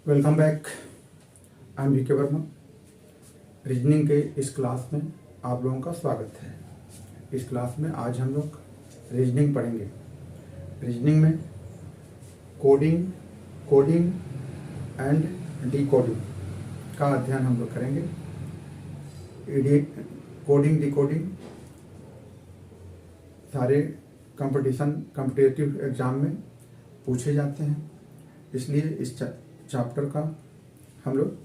Welcome back. I am V K Verma. Reasoning के इस class में आप लोगों का स्वागत है। इस क्लास में आज हम लोग रीजनिंग पढ़ेंगे। रीजनिंग में कोडिंग कोडिंग एंड डिकोडिंग का अध्ययन हम लोग करेंगे। कोडिंग डिकोडिंग सारे कॉम्पिटिटिव एग्ज़ाम में पूछे जाते हैं, इसलिए इस चैप्टर का हम लोग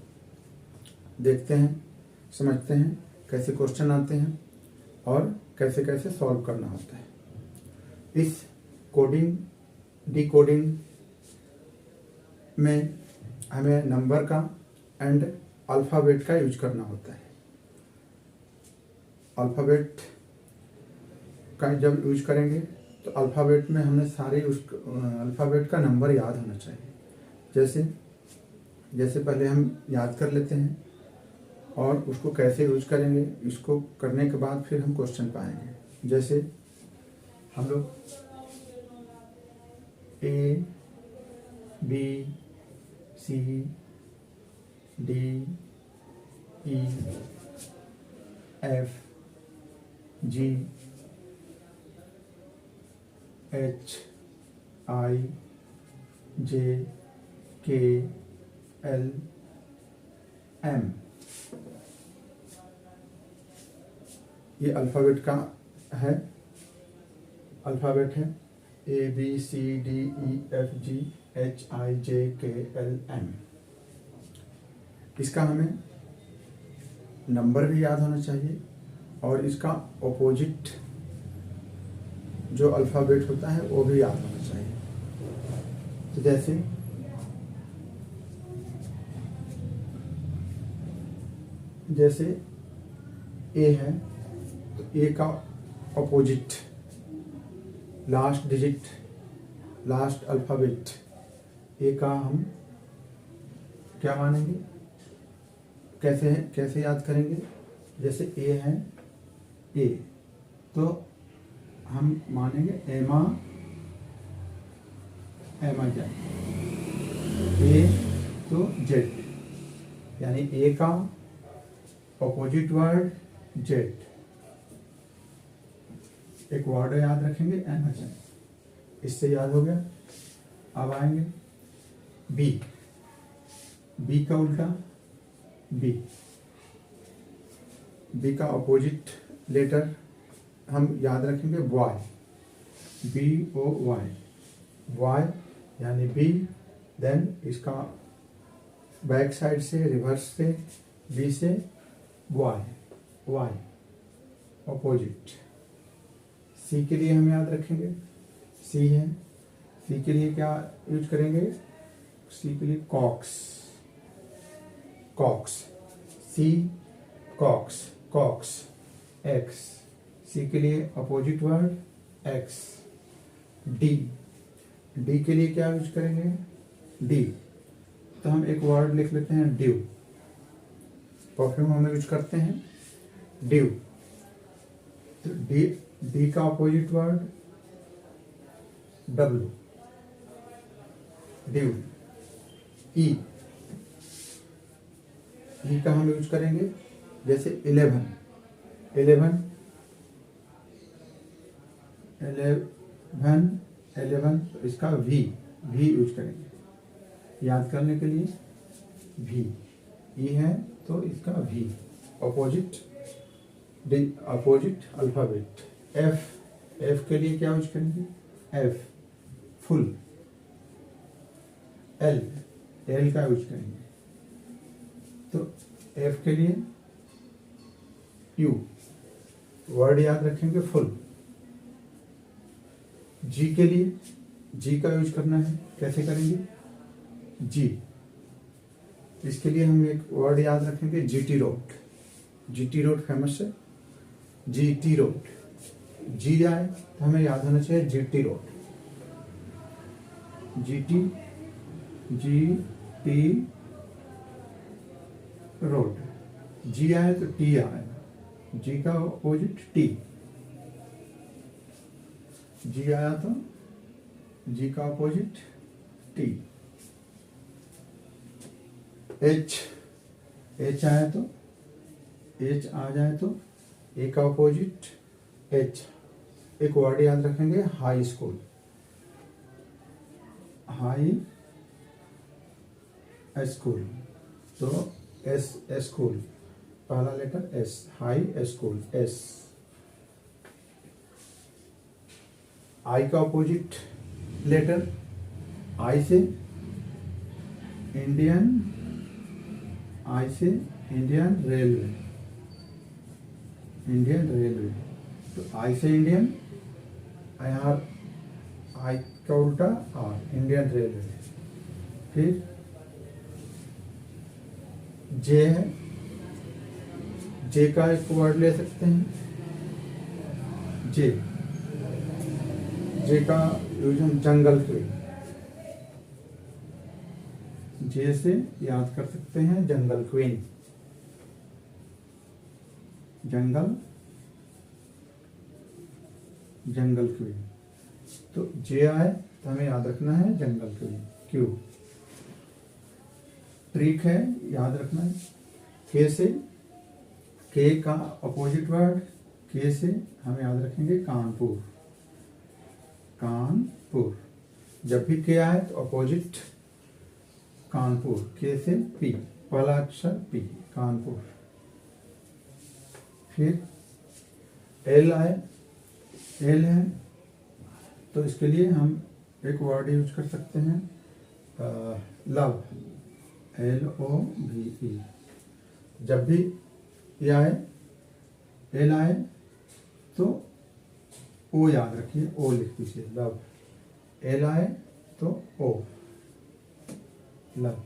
देखते हैं, समझते हैं कैसे क्वेश्चन आते हैं और कैसे कैसे सॉल्व करना होता है। इस कोडिंग डिकोडिंग में हमें नंबर का एंड अल्फ़ाबेट का यूज करना होता है। अल्फ़ाबेट का जब यूज करेंगे तो अल्फ़ाबेट में हमें सारे अल्फ़ाबेट का नंबर याद होना चाहिए। जैसे पहले हम याद कर लेते हैं और उसको कैसे यूज करेंगे, इसको करने के बाद फिर हम क्वेश्चन पाएंगे। जैसे हम लोग A B C D E F G H I J K L M, ये अल्फ़ाबेट का है। अल्फ़ाबेट है A B C D E F G H I J K L M। इसका हमें नंबर भी याद होना चाहिए और इसका ऑपोजिट जो अल्फ़ाबेट होता है वो भी याद होना चाहिए। तो जैसे ए है तो ए का opposite last digit, last alphabet ए का हम क्या मानेंगे, कैसे याद करेंगे। जैसे ए है ए तो हम मानेंगे एमा जेड, ए तो जेड, यानी ए का ऑपोजिट वर्ड जेड। एक वर्ड याद रखेंगे एमेजन, इससे याद हो गया। अब आएंगे बी, बी का उल्टा बी, बी का ऑपोजिट लेटर हम याद रखेंगे Y, B O Y, Y यानी बी। देन इसका बैक साइड से रिवर्स से बी से वाई, वाई ऑपोजिट। सी के लिए हम याद रखेंगे सी है, सी के लिए क्या यूज करेंगे, सी के लिए कॉक्स, कॉक्स सी कॉक्स, कॉक्स एक्स, सी के लिए opposite word x. D, D के लिए क्या यूज करेंगे डी, तो हम एक वर्ड लिख लेते हैं ड्यू, परफ्यूम हम यूज करते हैं ड्यू। तो डी, डी का अपोजिट वर्ड डब्ल्यू, ड्यू। ई, ई का हम यूज करेंगे जैसे 11, 11 तो इसका वी, वी यूज करेंगे याद करने के लिए। वी, ई है तो इसका V opposite, opposite alphabet. F, F के लिए क्या यूज करेंगे एफ फुल। एल, एल का यूज करेंगे तो एफ के लिए यू, वर्ड याद रखेंगे फुल। जी के लिए, जी का यूज करना है, कैसे करेंगे जी, इसके लिए हम एक वर्ड याद रखेंगे GT road, GT road famous है जीटी रोड। जी आए तो हमें याद होना चाहिए GT road, GT G T road. G आए तो टी आएगा, जी का अपोजिट टी, जी आया तो जी का अपोजिट टी। एच आया तो एच आ जाए तो ए का अपोजिट एच। एक वर्ड याद रखेंगे, हाई स्कूल, हाई स्कूल। तो एस स्कूल, पहला letter S, high school S. I का अपोजिट लेटर, आई से इंडियन, आई से इंडियन रेलवे, इंडियन रेलवे। तो आई से इंडियन, आर, आई का उल्टा आर, इंडियन रेलवे। फिर जे है, जे का एक वर्ड ले सकते हैं, जे, जे का यूज हम जंगल क्वीन, जे से याद कर सकते हैं जंगल क्वीन, जंगल, जंगल क्वीन। तो जे आए तो हमें याद रखना है जंगल क्वीन। क्यू, ट्रिक है, याद रखना है। के से, के का अपोजिट वर्ड, के से हम याद रखेंगे कानपुर, कानपुर। जब भी के आए तो अपोजिट कानपुर। के से पी, पहला अक्षर पी, कानपुर। फिर एल आए, एल है तो इसके लिए हम एक वर्ड यूज कर सकते हैं, लव, LOVE। जब भी ये आए, एल आए तो ओ याद रखिए, ओ लिख दीजिए, लव। एल आए तो ओ, लव।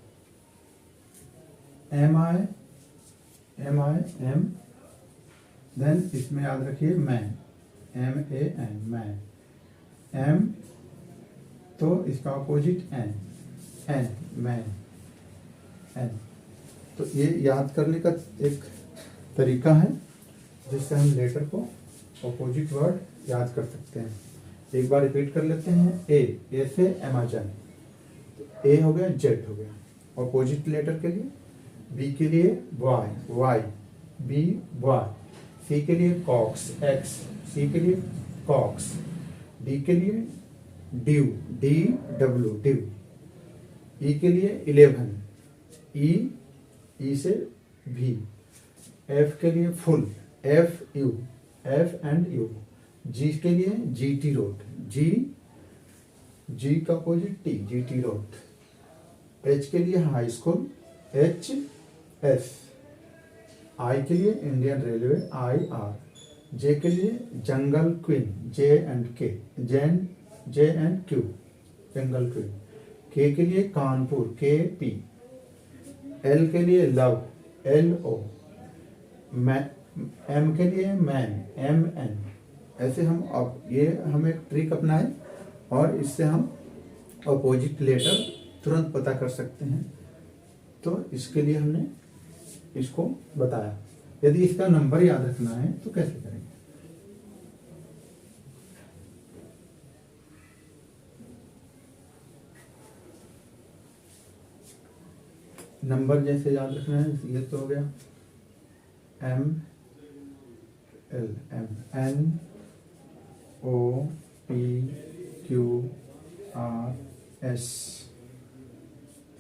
एम आए, एम, देन इसमें याद रखिए मैन, MAN, मैन। एम तो इसका अपोजिट एन, मैन, एन। तो ये याद करने का एक तरीका है जिससे हम लेटर को अपोजिट वर्ड याद कर सकते हैं। एक बार रिपीट कर लेते हैं। ए से अमेजन, तो ए हो गया, जेट हो गया अपोजिट लेटर के लिए। बी के लिए वाई, बी वाई। सी के लिए कॉक्स, एक्स, सी के लिए कॉक्स। डी के लिए ड्यू, DW, ड्यू। ई के लिए 11, ई से भी। एफ के लिए full, FU, F and U. G के लिए GT रोड, जी का opposite T, GT road. H के लिए हाई स्कूल, HS। आई के लिए इंडियन रेलवे, IR। जे के लिए jungle queen, J and Q, jungle queen. K के लिए कानपुर, KP। एल के लिए लव, LO। एम के लिए मैन, MN। ऐसे हम अब ये हम एक ट्रिक अपनाएं और इससे हम अपोजिट लेटर तुरंत पता कर सकते हैं। तो इसके लिए हमने इसको बताया। यदि इसका नंबर याद रखना है तो कैसे करेंगे? नंबर जैसे याद रखना है, ये तो हो गया ML, NOPQRS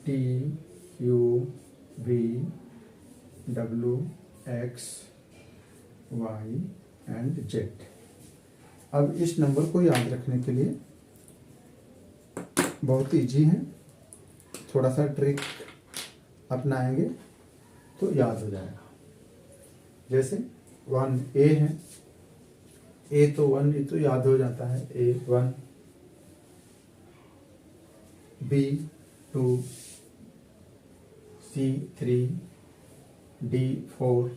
TUVWXY and Z। अब इस नंबर को याद रखने के लिए बहुत इजी है, थोड़ा सा ट्रिक अपनाएंगे तो याद हो जाएगा। जैसे 1A है, A तो 1 ये तो याद हो जाता है, A1। B2, C3, D4।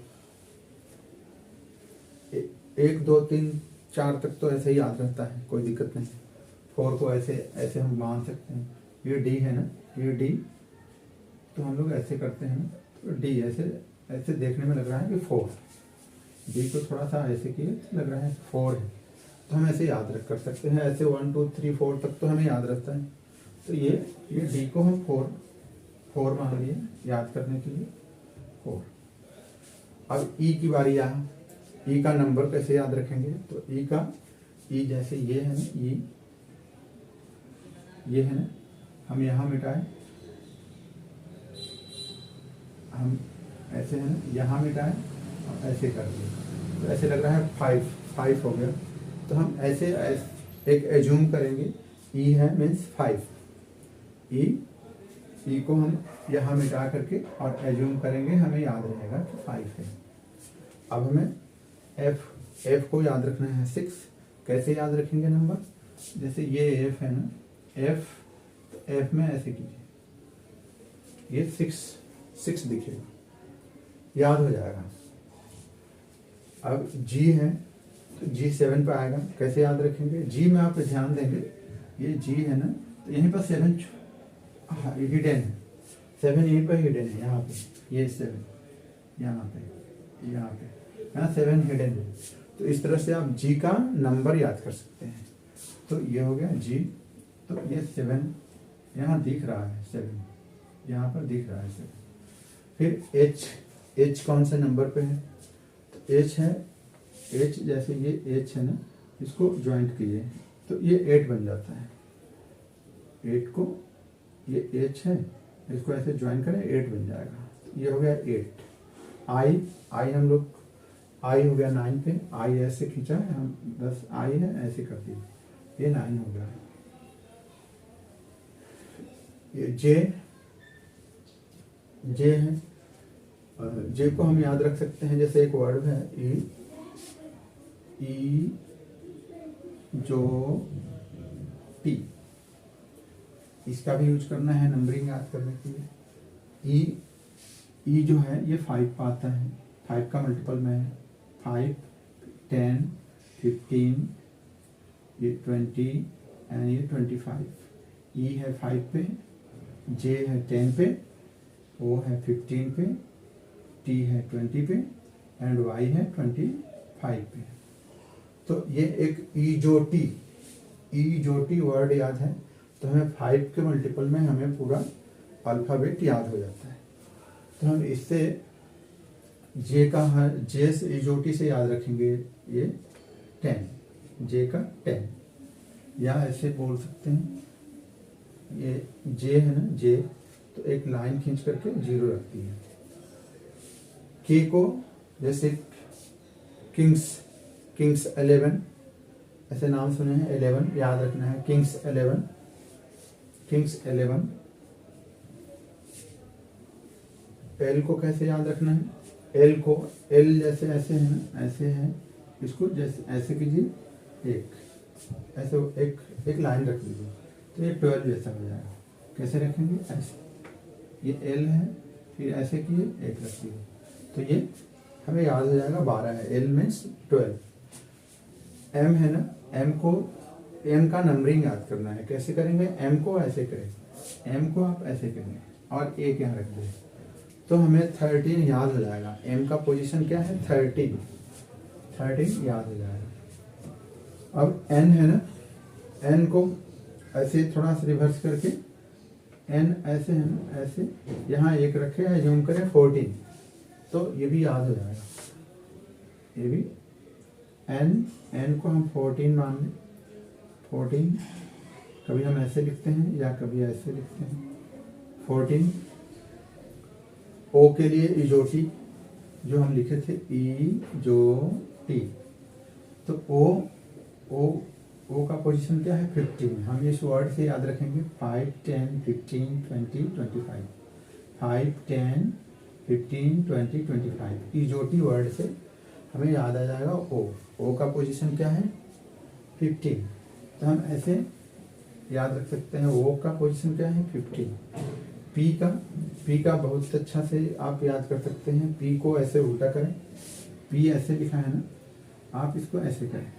1 2 3 4 तक तो ऐसे ही याद रहता है, कोई दिक्कत नहीं। 4 को ऐसे हम मान सकते हैं। ये D है ना, ये D, तो हम लोग ऐसे करते हैं ना, तो D ऐसे देखने में लग रहा है कि 4। D को थोड़ा सा ऐसे किए लग रहा है 4 है, तो हम ऐसे याद कर सकते हैं। ऐसे 1 2 3 4 तक तो हमें याद रहता है। तो ये D को हम 4 4 मान लिया याद करने के लिए 4। अब ई की बारी आ, ई का नंबर कैसे याद रखेंगे? तो ई जैसे ये है ना, ये है ना, हम यहाँ मिटाए, हम ऐसे है ना यहाँ मिटाए और ऐसे कर दिए, तो ऐसे लग रहा है 5 हो गया। तो हम ऐसे एक एज्यूम करेंगे, ई है मीन्स 5, ई को हम यहाँ मिटा करके और एज्यूम करेंगे, हमें याद रहेगा कि 5 है। अब हमें एफ को याद रखना है 6। कैसे याद रखेंगे नंबर? जैसे ये एफ है ना, एफ में ऐसे कीजिए, ये 6 दिखेगा, याद हो जाएगा। अब जी है तो जी 7 पे आएगा, कैसे याद रखेंगे? जी में आप ध्यान देंगे, ये जी है ना, तो यहीं पर 7 हिडन है, 7 यहीं पर हिडन है, यहाँ पे ये 7 यहाँ पे है ना, 7 हिडन है। तो इस तरह से आप जी का नंबर याद कर सकते हैं। तो ये हो गया जी, तो ये 7 यहाँ दिख रहा है, 7 यहाँ पर दिख रहा है 7। फिर एच कौन से नंबर पे है? तो एच है, एच जैसे ये एच है ना, इसको ज्वाइंट कीजिए तो ये 8 बन जाता है। 8 को, ये एच है, इसको ऐसे ज्वाइन करें 8 बन जाएगा। तो ये हो गया 8। आई हम लोग, आई हो गया 9 पे, आई ऐसे खींचा है हम, 10 आई है ऐसे कर दिए, ये 9 हो गया। ये जे है, जे को हम याद रख सकते हैं, जैसे एक वर्ड है ई जो टी, इसका भी यूज करना है नंबरिंग याद करने के लिए। ई जो है ये 5 पर आता है, 5 का मल्टीपल में है, 5, 10, 15, ये 20 एंड ये 25। ई है 5 पे, जे है 10 पे, ओ है 15 पे, टी है 20 पे एंड वाई है 25 पे। तो ये एक ई जो टी वर्ड याद है, तो हमें 5 के मल्टीपल में हमें पूरा अल्फ़ाबेट याद हो जाता है। तो हम इससे जे से ईजोटी से याद रखेंगे, ये 10, जे का 10, या ऐसे बोल सकते हैं, ये जे है ना, जे तो एक लाइन खींच करके 0 रखती है। के को जैसे किंग्स 11, ऐसे नाम सुने हैं, 11 याद रखना है, किंग्स 11। एल को कैसे याद रखना है? एल जैसे ऐसे है ना, ऐसे है, इसको जैसे ऐसे कीजिए, ऐसे एक लाइन रख दीजिए, तो ये 12 जैसा हो जाएगा। कैसे रखेंगे? ऐसे, ये एल है, फिर ऐसे किए, एक रख दिए, तो ये हमें याद हो जाएगा 12 है। L means 12। एम है ना, एम का नंबरिंग याद करना है। कैसे करेंगे? एम को ऐसे करें, एम को आप ऐसे करेंगे और एक यहाँ रख दें, तो हमें 13 याद हो जाएगा। एम का पोजीशन क्या है? 13 याद हो जाएगा। अब एन है ना, एन को ऐसे थोड़ा सा रिवर्स करके, एन ऐसे है ना, ऐसे यहाँ एक रखे हैं, जूम करें 14, तो ये भी याद हो जाएगा। ये भी एन को हम 14 मान लें, 14 कभी हम ऐसे लिखते हैं या कभी ऐसे लिखते हैं, 14। ओ के लिए इजोटी जो हम लिखे थे, इजोटी, तो ओ का पोजीशन क्या है? 15। हम इस वर्ड से याद रखेंगे 5, 10, 15, 20, 25। 5, 10, 15, 20, 25 इजोटी वर्ड से हमें याद आ जाएगा ओ का पोजीशन क्या है? 15। तो हम ऐसे याद रख सकते हैं, ओ का पोजीशन क्या है? 15। पी का बहुत अच्छा से आप याद कर सकते हैं। पी को ऐसे उल्टा करें, पी ऐसे लिखा है ना, आप इसको ऐसे करें,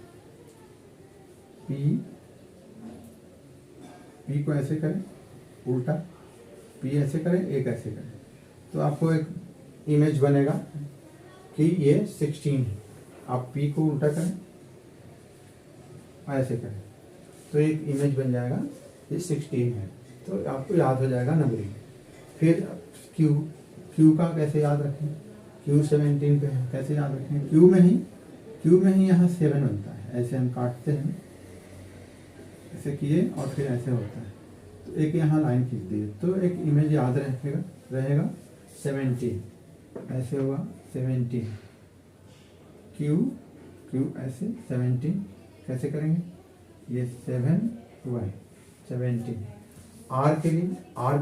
पी को ऐसे करें उल्टा, पी ऐसे करें, एक ऐसे करें, तो आपको एक इमेज बनेगा कि ये 16 है। आप पी को उल्टा करें, ऐसे करें, तो एक इमेज बन जाएगा ये 16 है, तो आपको याद हो जाएगा नंबरिंग। फिर क्यू, क्यू का कैसे याद रखें, क्यू 17 पे है, कैसे याद रखें, क्यू में ही यहाँ 7 बनता है, ऐसे हम काटते हैं, ऐसे किए और फिर ऐसे होता है, तो एक यहाँ लाइन खींच दी, तो एक इमेज याद रहेगा 17, ऐसे हुआ 17, क्यू ऐसे 17, कैसे करेंगे, ये 7 हुआ 17, आर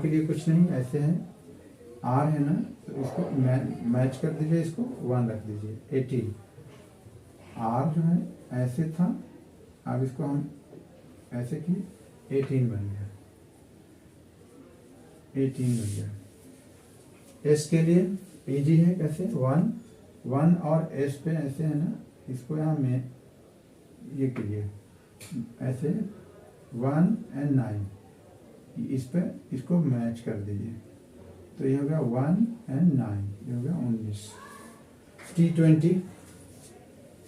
के लिए कुछ नहीं, ऐसे है, आर है ना, तो इसको मैच कर दीजिए, इसको 1 रख दीजिए, 18, आर जो है ऐसे था, अब इसको हम ऐसे किए, 18 बन गया, 18 बन गया। एस के लिए इजी है, कैसे 1 और एस पे ऐसे है ना, इसको यहाँ में ये कीजिए ऐसे 1 and 9, इस पे इसको मैच कर दीजिए, तो ये हो गया 1 and 9, ये हो गया 19।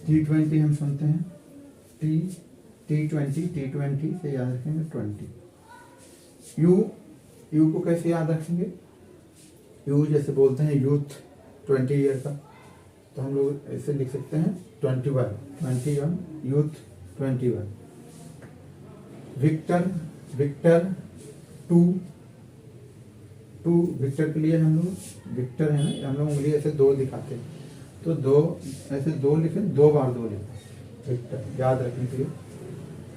T20 हम सुनते हैं, T20 से याद रखेंगे 20। यू को कैसे याद रखेंगे, यू जैसे बोलते हैं यूथ 20 ईयर का, तो हम लोग ऐसे लिख सकते हैं 21 यूथ 21। विक्टर 2 विक्टर के लिए हम लोग विक्टर है ना, हम लोग उंगली ऐसे 2 दिखाते हैं, तो 2 ऐसे 2 लिखे, 2 बार 2 लिखे विक्टर, याद रखने के लिए।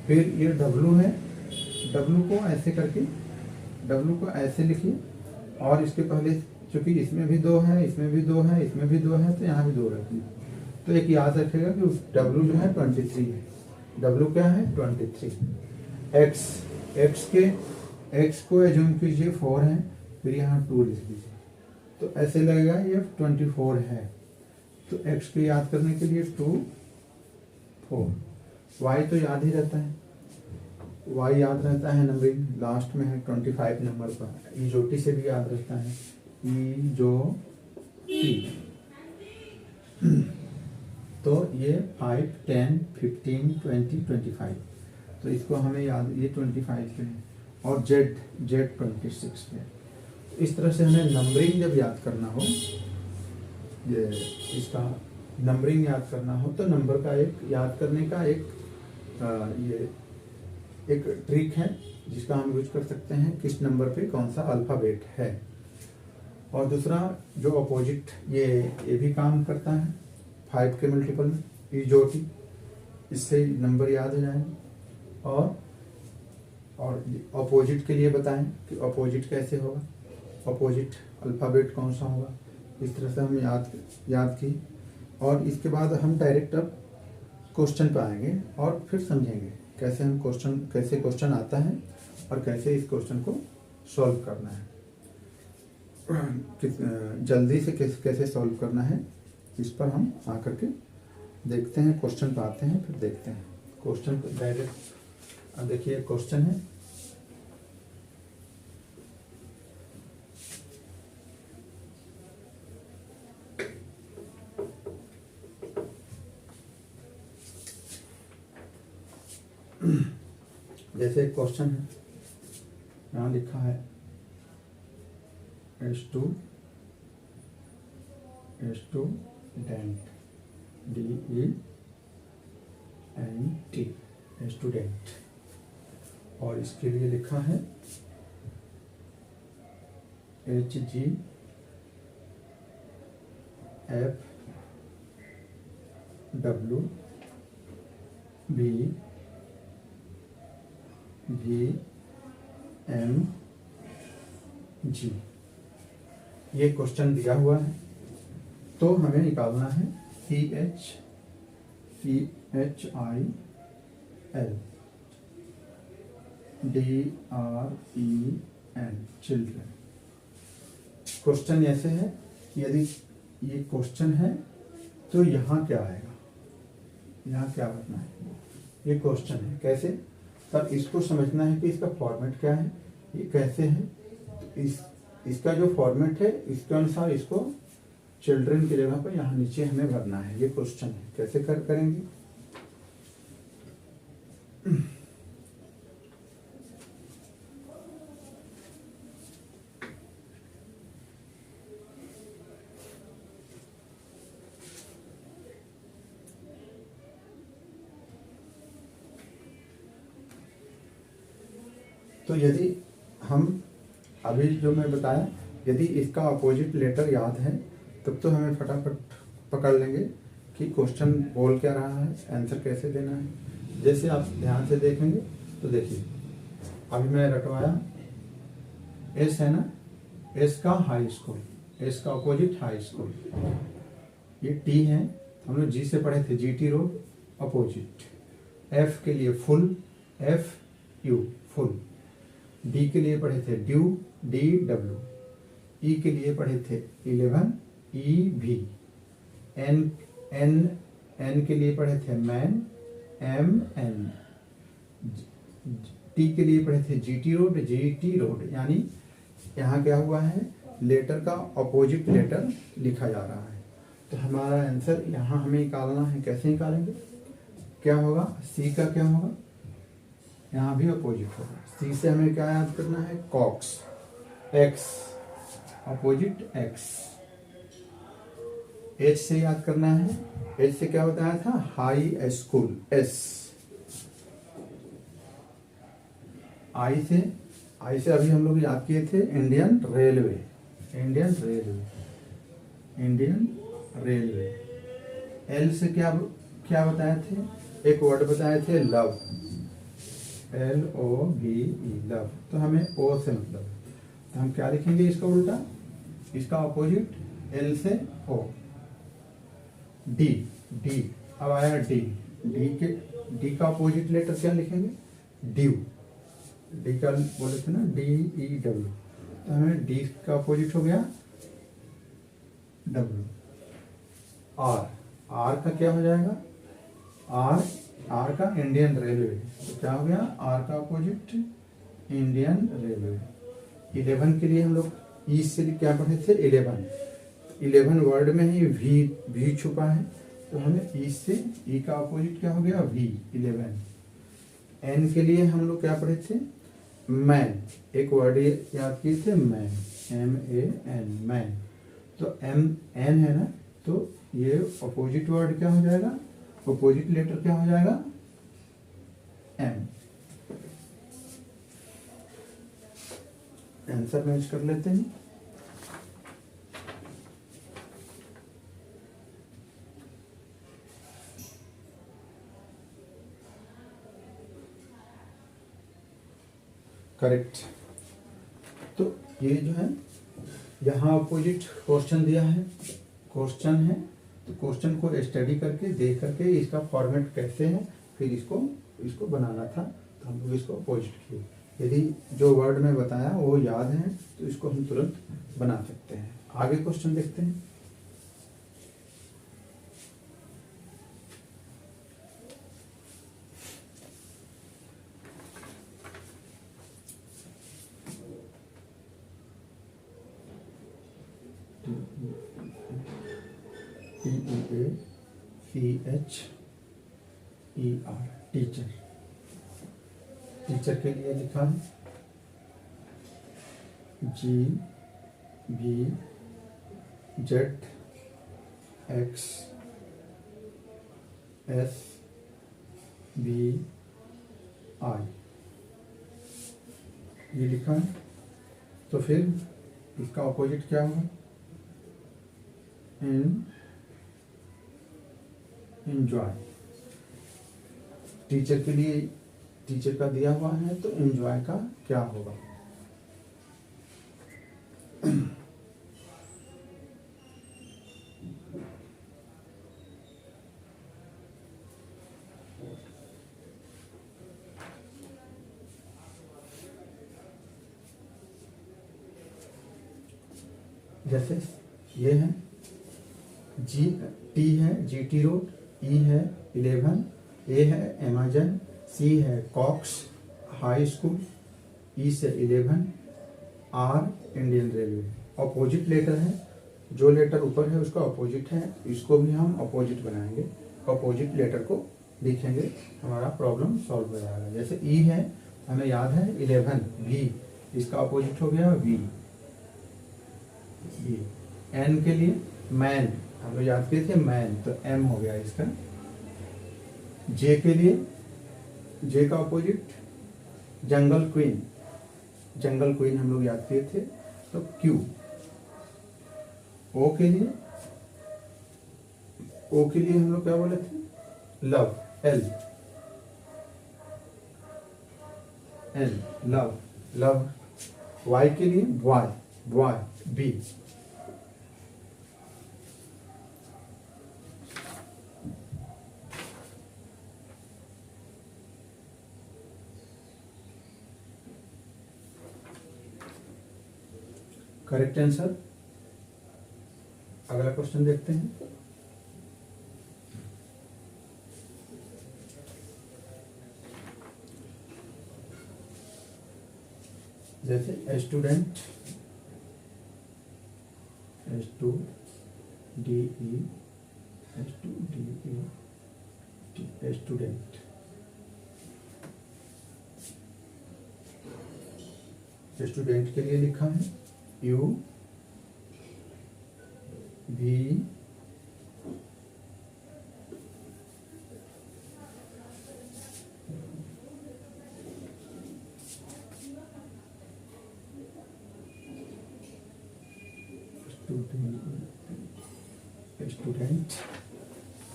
फिर ये डब्लू है, डब्लू को ऐसे करके, डब्लू को ऐसे लिखिए, और इसके पहले चूंकि इसमें भी 2 है, इसमें भी 2 है, इसमें भी 2 है, तो यहाँ भी 2 रखिए, तो एक याद रखेगा कि डब्लू जो है 23 है, डब्लू क्या है 23। एक्स को एज्यूम कीजिए 4 है, फिर यहाँ 2 लिख दीजिए, तो ऐसे लगेगा ये 24 है, तो एक्स को याद करने के लिए 2 4। वाई तो याद ही रहता है, वाई याद रहता है, नंबरिंग लास्ट में है 25 नंबर पर, ईजोटी से भी याद रहता है, ईजोटी। तो ये 5 10 15 20 25, तो इसको हमें याद, ये 25 पे है, और जेड 26 पे। इस तरह से हमें नंबरिंग जब याद करना हो, ये इसका नंबरिंग याद करना हो, तो नंबर का एक याद करने का ये एक ट्रिक है, जिसका हम यूज कर सकते हैं, किस नंबर पे कौन सा अल्फाबेट है। और दूसरा जो अपोजिट, ये भी काम करता है 5 के मल्टीपल में, ईजोटी, इससे नंबर याद हो जाएंगे। और अपोजिट के लिए बताएं कि अपोजिट कैसे होगा, अपोजिट अल्फाबेट कौन सा होगा, इस तरह से हम याद की। और इसके बाद हम डायरेक्ट अब क्वेश्चन पे आएंगे और फिर समझेंगे कैसे क्वेश्चन आता है और कैसे इस क्वेश्चन को सॉल्व करना है, जल्दी से कैसे सॉल्व करना है, इस पर हम आकर के देखते हैं। क्वेश्चन पे आते हैं, फिर देखते हैं क्वेश्चन पे डायरेक्ट। अब देखिए क्वेश्चन है, जैसे एक क्वेश्चन है, यहाँ लिखा है S2 डेंट, DENT, स्टूडेंट, और इसके लिए लिखा है HGFWVMG। ये क्वेश्चन दिया हुआ है, तो हमें निकालना है CHIL DREN, चिल्ड्रन। क्वेश्चन ऐसे है कि यदि ये क्वेश्चन है तो यहाँ क्या आएगा, यहाँ क्या रखना है, ये क्वेश्चन है कैसे, तब इसको समझना है कि इसका फॉर्मेट क्या है, ये कैसे है, तो इसका जो फॉर्मेट है इसके अनुसार इसको चिल्ड्रन की जगह पर यहाँ नीचे हमें भरना है। ये क्वेश्चन है, कैसे करेंगे। तो यदि हम अभी जो मैं बताया, यदि इसका अपोजिट लेटर याद है तब तो हमें फटाफट पकड़ लेंगे कि क्वेश्चन बोल क्या रहा है, आंसर कैसे देना है। जैसे आप ध्यान से देखेंगे तो देखिए, अभी मैं रटवाया, एस है ना, एस का हाई स्कूल, एस का अपोजिट हाई स्कूल। ये टी है, हम लोग जी से पढ़े थे, जीटी रोड अपोजिट। एफ के लिए full, F you full. D के लिए पढ़े थे ड्यू, डी डब्ल्यू। ई के लिए पढ़े थे 11, ई भी। एन एन एन के लिए पढ़े थे मैन, एम एन। टी के लिए पढ़े थे जीटी रोड, जीटी रोड। यानी यहाँ क्या हुआ है, लेटर का अपोजिट लेटर लिखा जा रहा है। तो हमारा आंसर यहाँ हमें निकालना है। कैसे निकालेंगे, क्या होगा, सी का क्या होगा, यहाँ भी अपोजिट होगा। सी से हमें क्या याद करना है, cox, X opposite X. H से याद करना है, एच से क्या बताया था, हाई स्कूल, एस। आई से अभी हम लोग याद किए थे Indian railway, Indian railway, Indian railway. L से क्या क्या बताए थे, एक वर्ड बताए थे लव, LOVE लव। तो हमें ओ से मतलब, तो हम क्या लिखेंगे इसका उल्टा, इसका अपोजिट, एल से ओ। डी, डी अब आया डी, डी का अपोजिट लेटर क्या लिखेंगे, ड्यू। डी का बोले थे ना, DEW, तो हमें डी का अपोजिट हो गया W। आर का क्या हो जाएगा, आर का इंडियन रेलवे, तो क्या हो गया, आर का अपोजिट इंडियन रेलवे। 11 के लिए हम लोग ई से क्या पढ़े थे, 11 वर्ड में ही वी छुपा है, तो हमें ई से, ई का अपोजिट क्या हो गया, वी, 11। एन के लिए हम लोग क्या पढ़े थे, मैन, एक वर्ड याद किए थे, मैन, MAN, मैन। तो एन है ना, तो ये अपोजिट वर्ड क्या हो जाएगा, अपोजिट लेटर क्या हो जाएगा, M। आंसर मैच कर लेते हैं। करेक्ट। तो ये जो है, यहाँ अपोजिट क्वेश्चन दिया है, क्वेश्चन है, तो क्वेश्चन को स्टडी करके देख करके इसका फॉर्मेट कैसे है, फिर इसको बनाना था, तो हम लोग इसको अपोजिट किए। यदि जो वर्ड में बताया वो याद है तो इसको हम तुरंत बना सकते हैं। आगे क्वेश्चन देखते हैं। TEACHER, teacher. टीचर के लिए लिखा है GBZXSBI, ये लिखा है। तो फिर इसका अपोजिट क्या होगा, एंजॉय। टीचर के लिए, टीचर का दिया हुआ है, तो एंजॉय का क्या होगा, जैसे ये है टी है GT रोड, ई है 11, ए है अमेजन, सी है कॉक्स हाई स्कूल, ई से 11, R Indian railway. Opposite letter है, जो लेटर ऊपर है उसका अपोजिट है, इसको भी हम अपोजिट बनाएंगे, अपोजिट लेटर को लिखेंगे, हमारा प्रॉब्लम सॉल्व हो जाएगा। जैसे ई है, हमें याद है 11, वी, इसका अपोजिट हो गया वी। एन के लिए मैन, हम लोग याद किए थे मैन, तो एम हो गया इसका। जे के लिए, जे का अपोजिट जंगल क्वीन, जंगल क्वीन हम लोग याद किए थे, तो क्यू। ओ के लिए हम लोग क्या बोले थे, लव, एल लव। वाई के लिए बॉय, बी। Correct answer. अगला क्वेश्चन देखते हैं। जैसे स्टूडेंट, स्टूडेंट, स्टूडेंट के लिए लिखा है यू वी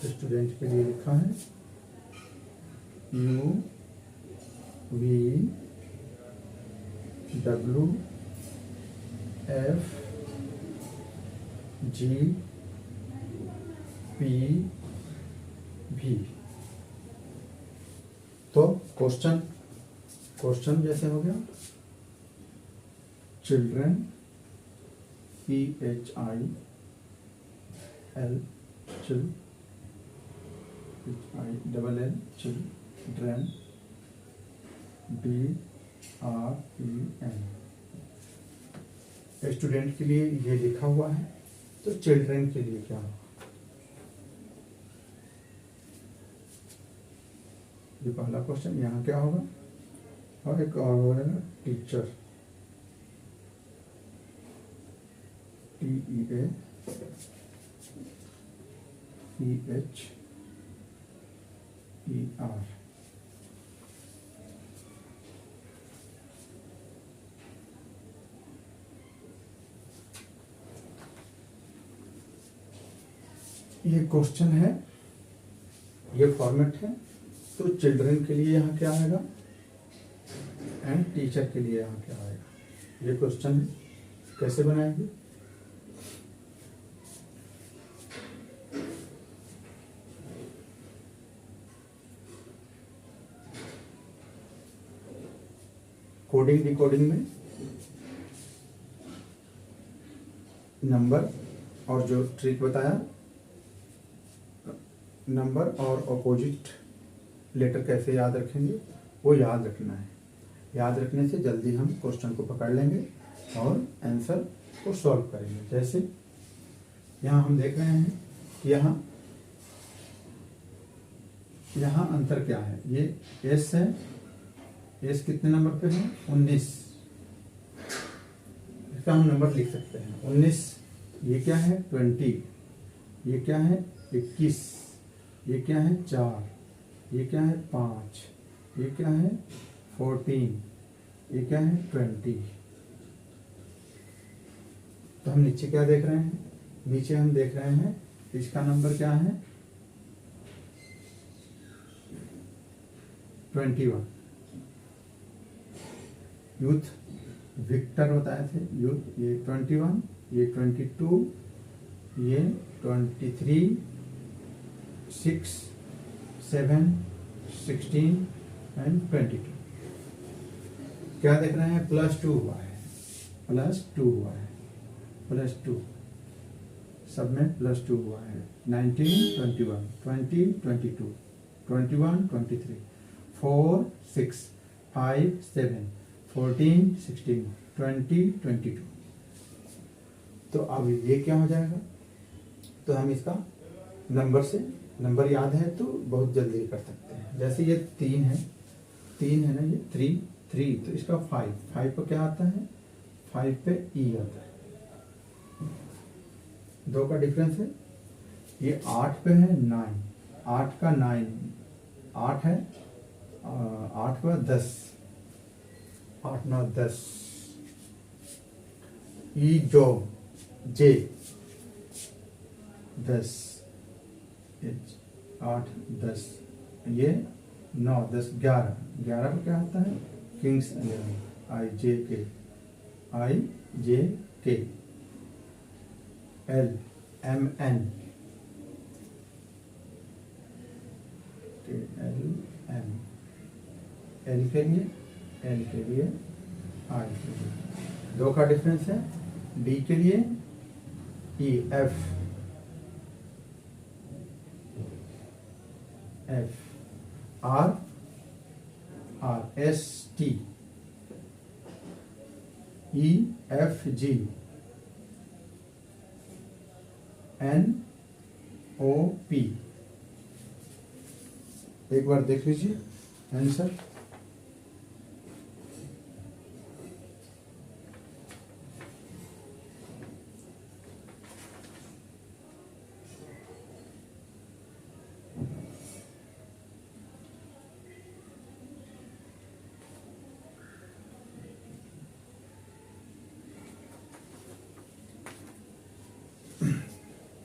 स्टूडेंट के लिए लिखा है you V W F G P भी। तो क्वेश्चन जैसे हो गया children, CHIL, chill, HILL, children, DREN। Student के लिए ये लिखा हुआ है, तो चिल्ड्रन के लिए क्या होगा? ये पहला क्वेश्चन। यहाँ क्या होगा, और एक और होगा टीचर, TEACHER। ये क्वेश्चन है, ये फॉर्मेट है। तो चिल्ड्रन के लिए यहाँ क्या आएगा एंड टीचर के लिए यहाँ क्या आएगा, ये क्वेश्चन है। कैसे बनाएंगे? कोडिंग डिकोडिंग में नंबर और जो ट्रिक बताया, नंबर और अपोजिट लेटर कैसे याद रखेंगे वो याद रखना है। याद रखने से जल्दी हम क्वेश्चन को पकड़ लेंगे और आंसर को सॉल्व करेंगे। जैसे यहाँ हम देख रहे हैं कि यहाँ अंतर क्या है, ये एस है, एस कितने नंबर पे है, 19। इसका हम नंबर लिख सकते हैं 19। ये क्या है 20, ये क्या है 21, ये क्या है 4, ये क्या है 5, ये क्या है 14, ये क्या है 20। तो हम नीचे क्या देख रहे हैं, नीचे हम देख रहे हैं इसका नंबर क्या है 21। यूथ विक्टर बताए थे, यूथ ये 21, ये 22, ये 23, 6, 7, 16 एंड 22। क्या देख रहे हैं, +2 हुआ है, +2 हुआ है, +2 सब में +2 हुआ है। 19, 21, 20, 22, 21, 23, 4, 6, 5, 7, 14, 16, 20, 22। तो अब ये क्या हो जाएगा, तो हम इसका नंबर से, नंबर याद है तो बहुत जल्दी कर सकते हैं। जैसे ये 3 है ना, ये 3, तो इसका 5 पे क्या आता है, 5 पे ई आता है, 2 का डिफरेंस है। ये 8 पे है 9, 8 का 9, 8 है, 8 का 10, 8 9 10, ई जो, जे 10, एच 8 10, ये 9 10 11, 11 में क्या आता है किंग्स 11, आई जे के, I J K, L M N, L M, L के लिए, एल के लिए, आई के लिए, 2 का डिफरेंस है। डी के लिए E F, F R, R S T, E F G, N O P. एक बार देख लीजिए आंसर।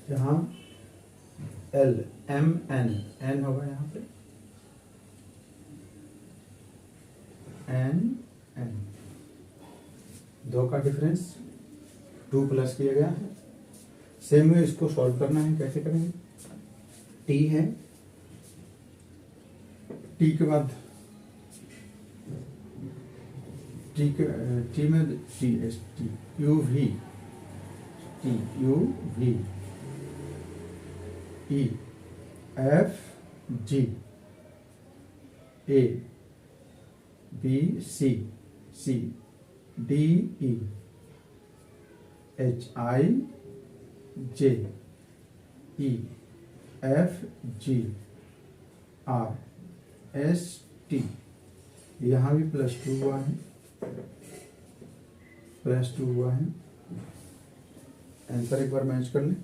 यहाँ एल एम एन, एन होगा यहाँ पे, एन एन, 2 का डिफरेंस 2 प्लस किया गया है। सेम वे इसको सॉल्व करना है, कैसे करेंगे? टी है, टी के बाद टी में T S T, U V, T U V, E F G, A B C, C D E, H I J, E F G, R S T. यहाँ भी +2 हुआ है, +2 हुआ है। आंसर एक बार मैच कर लें।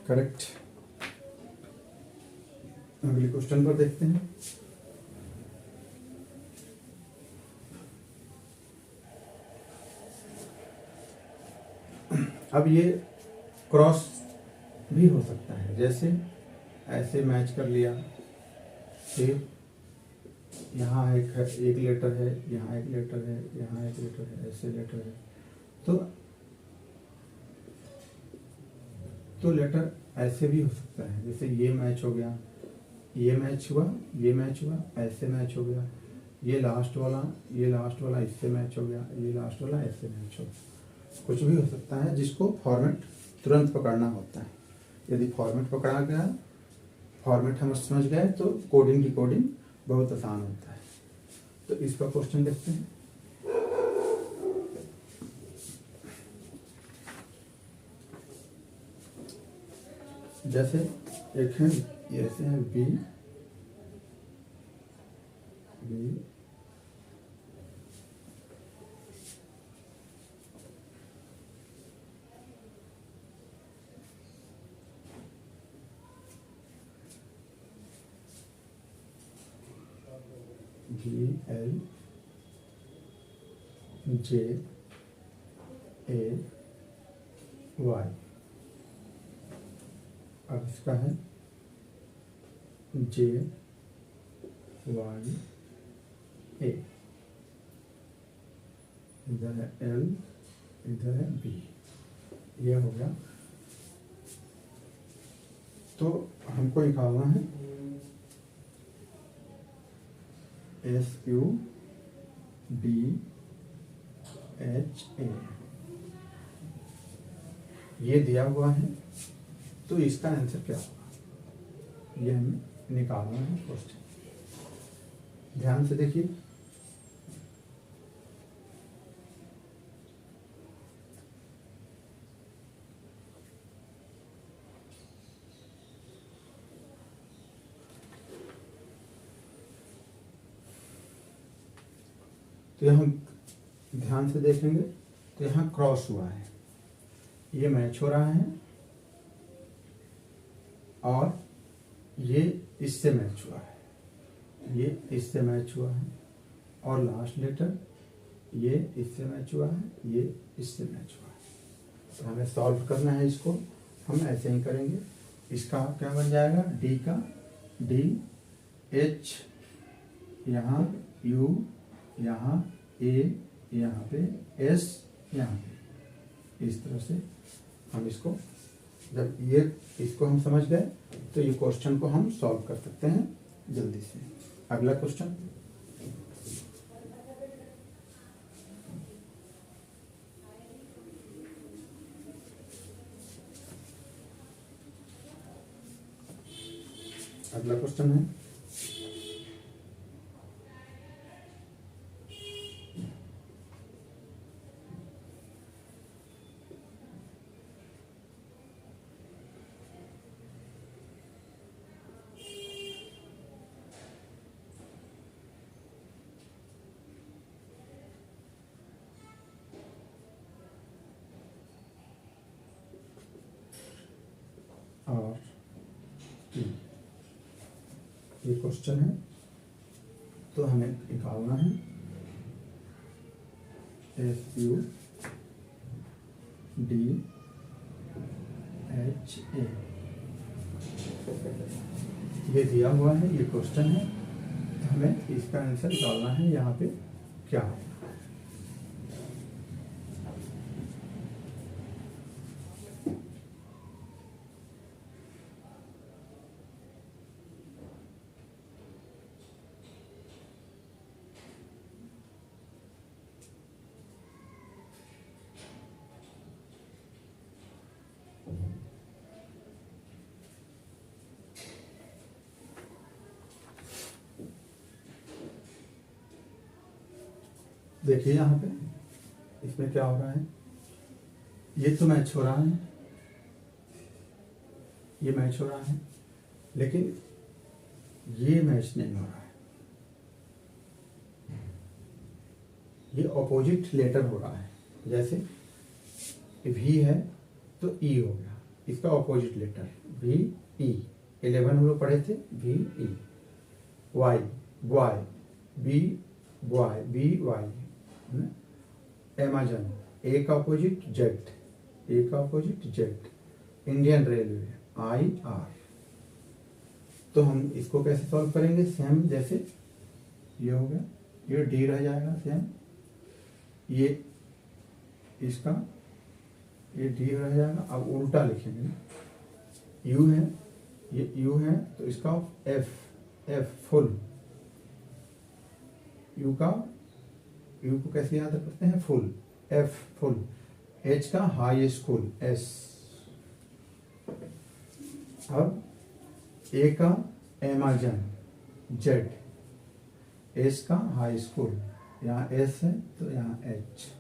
करेक्ट। अगले क्वेश्चन पर देखते हैं। अब ये क्रॉस भी हो सकता है, जैसे ऐसे मैच कर लिया, फिर यहाँ एक लेटर है, यहाँ एक लेटर है, यहाँ एक लेटर है, ऐसे लेटर है, तो लेटर ऐसे भी हो सकता है, जैसे ये मैच हो गया, ये मैच हुआ, ये मैच हुआ, ऐसे मैच हो गया, ये लास्ट वाला इससे मैच हो गया, ये लास्ट वाला ऐसे मैच हो गया। कुछ भी हो सकता है जिसको फॉर्मेट तुरंत पकड़ना होता है। यदि फॉर्मेट पकड़ा गया, फॉर्मेट हम समझ गए, तो कोडिंग डिकोडिंग बहुत आसान होता है। तो इस पर क्वेश्चन देखते हैं। जैसे एक है, ऐसे है B, B G L J A Y. अब इसका है जे वाई ए, इधर है एल, इधर है बी, ये हो गया। तो हमको निकालना है एस क्यू डी एच ए, ये दिया हुआ है, तो इसका आंसर क्या होगा, ये हमें निकालना है क्वेश्चन। ध्यान से देखिए, तो यहाँ ध्यान से देखेंगे तो यहाँ क्रॉस हुआ है, ये मैच हो रहा है, और ये इससे मैच हुआ है, ये इससे मैच हुआ है, और लास्ट लेटर ये इससे मैच हुआ है, ये इससे मैच हुआ है। तो हमें सॉल्व करना है इसको, हम ऐसे ही करेंगे। इसका क्या बन जाएगा, डी का डी, एच यहाँ, यू यहाँ, ए यहाँ पे, एस यहाँ पे। इस तरह से हम इसको, जब ये इसको हम समझ गए तो ये क्वेश्चन को हम सॉल्व कर सकते हैं जल्दी से। अगला क्वेश्चन, अगला क्वेश्चन है और ये क्वेश्चन है, तो हमें निकालना है एफ यू डी एच ए। ये दिया हुआ है, ये क्वेश्चन है, तो हमें इसका आंसर निकालना है यहाँ पे क्या है। देखिए यहाँ पे इसमें क्या हो रहा है, ये तो मैच हो रहा है, ये मैच हो रहा है, लेकिन ये मैच नहीं हो रहा है, ये ऑपोजिट लेटर हो रहा है। जैसे वी है तो ई हो गया, इसका ऑपोजिट लेटर वी ई, 11 हम लोग पढ़े थे, V E. Y, boy, B boy, B Y. Amazon, A का अपोजिट जेट, ए का opposite Z. Indian railway, I R. तो हम इसको कैसे सॉल्व करेंगे, सेम जैसे ये हो गया, ये डी रह जाएगा सेम, ये इसका ये डी रह जाएगा। अब उल्टा लिखेंगे, यू है, ये यू है तो इसका एफ, एफ फुल, यू का, यू को कैसे याद करते हैं, फुल, एफ फुल। एच का हाई स्कूल, एस। अब ए का अमेजन, जेड। एस का हाई स्कूल, यहाँ एस है तो यहाँ एच।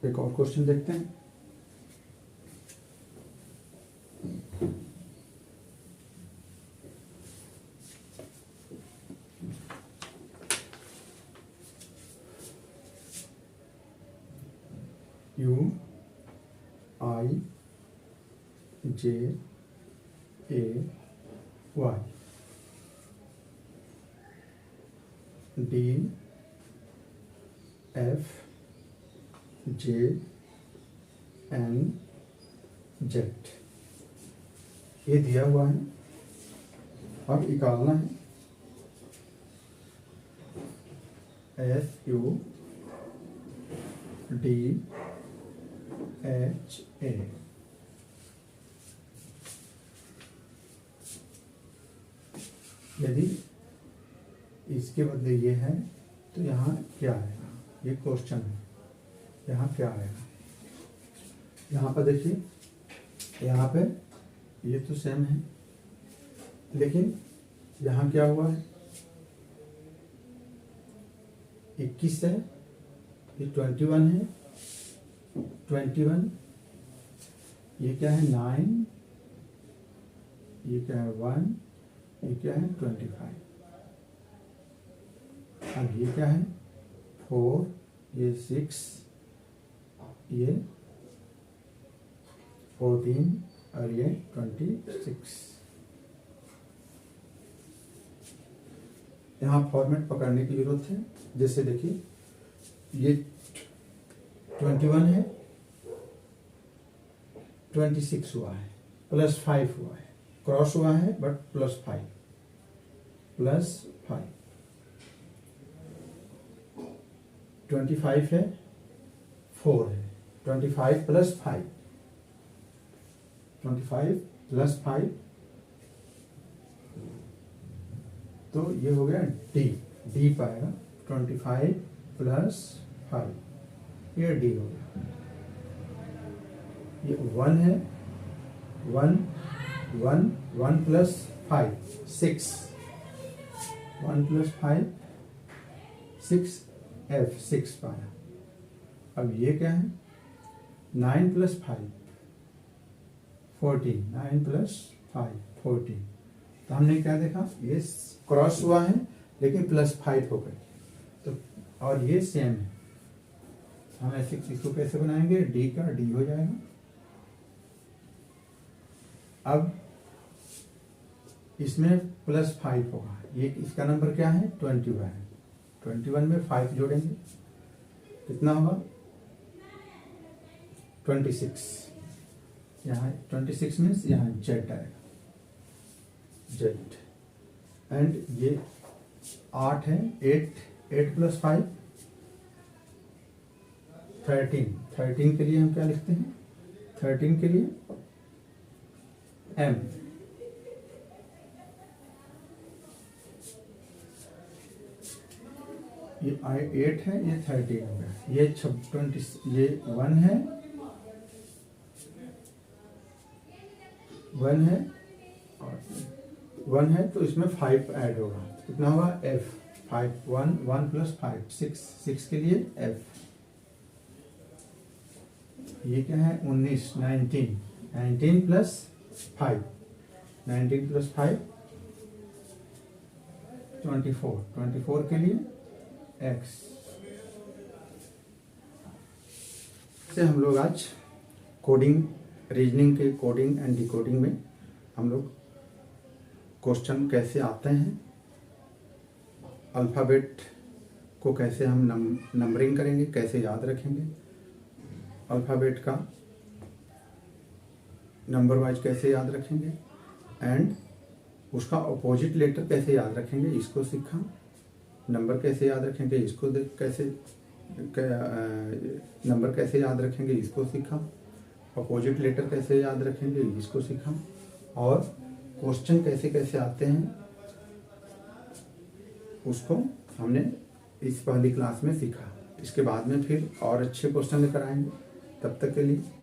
एक और क्वेश्चन देखते हैं। U I J A Y, D F J N Z, ये दिया हुआ है। अब निकालना है S U D H A. यदि इसके बदले ये है तो यहाँ क्या आएगा, ये क्वेश्चन है, यहाँ क्या आएगा। यहाँ पर देखिए, यहाँ पे ये तो सेम है, लेकिन यहाँ क्या हुआ है, 21 है, ये 21 है, 21, ये क्या है 9, ये क्या है 1, ये क्या है 25, अब ये क्या है 4, ये 6, ये 14 और ये 26। यहाँ फॉर्मेट पकड़ने की जरूरत है। जैसे देखिए ये 21 है, 26 हुआ है, +5 हुआ है, क्रॉस हुआ है बट +5, +5, 25 है, 4 है, 25 + 5, 25 + 5, तो ये हो गया डी पाएगा, 25 + 5, ये डी हो गया। ये 1 है, 1 + 5, 6, 1 + 5, 6, F 6 पाया। अब ये क्या है 9 + 5, 14, 9 + 5, 14। तो हमने क्या देखा, ये क्रॉस हुआ है लेकिन +5 हो गई, तो और ये सेम है। हम ऐसे इसको कैसे बनाएंगे, डी का डी हो जाएगा। अब इसमें +5 होगा, ये इसका नंबर क्या है 21, 21 में 5 जोड़ेंगे कितना होगा 26, यहाँ 26 मीन्स यहाँ जेड आएगा, जेड। एंड ये 8 है, 8 + 5, 13, 13 के लिए हम क्या लिखते हैं, 13 के लिए M, ये 8 है, ये 13 हो गया, ये 20, ये 1 है, 1 है और 1 है, तो इसमें 5 ऐड होगा, कितना होगा F, 5, 1 + 5, 6 के लिए F। ये क्या है 19, 19 + 5, 19 + 5, 24 के लिए X। से हम लोग आज कोडिंग, रीजनिंग के कोडिंग एंड डिकोडिंग में हम लोग क्वेश्चन कैसे आते हैं, अल्फ़ाबेट को कैसे हम नंबरिंग करेंगे, कैसे याद रखेंगे, अल्फ़ाबेट का नंबर वाइज कैसे याद रखेंगे, एंड उसका अपोजिट लेटर कैसे याद रखेंगे, इसको सीखा। नंबर कैसे याद रखेंगे, इसको कैसे नंबर कैसे याद रखेंगे, इसको सीखा। अपोजिट लेटर कैसे याद रखेंगे, इसको सीखा। और क्वेश्चन कैसे कैसे आते हैं उसको हमने इस पहली क्लास में सीखा। इसके बाद में फिर और अच्छे क्वेश्चन लेकर आएंगे। तब तक के लिए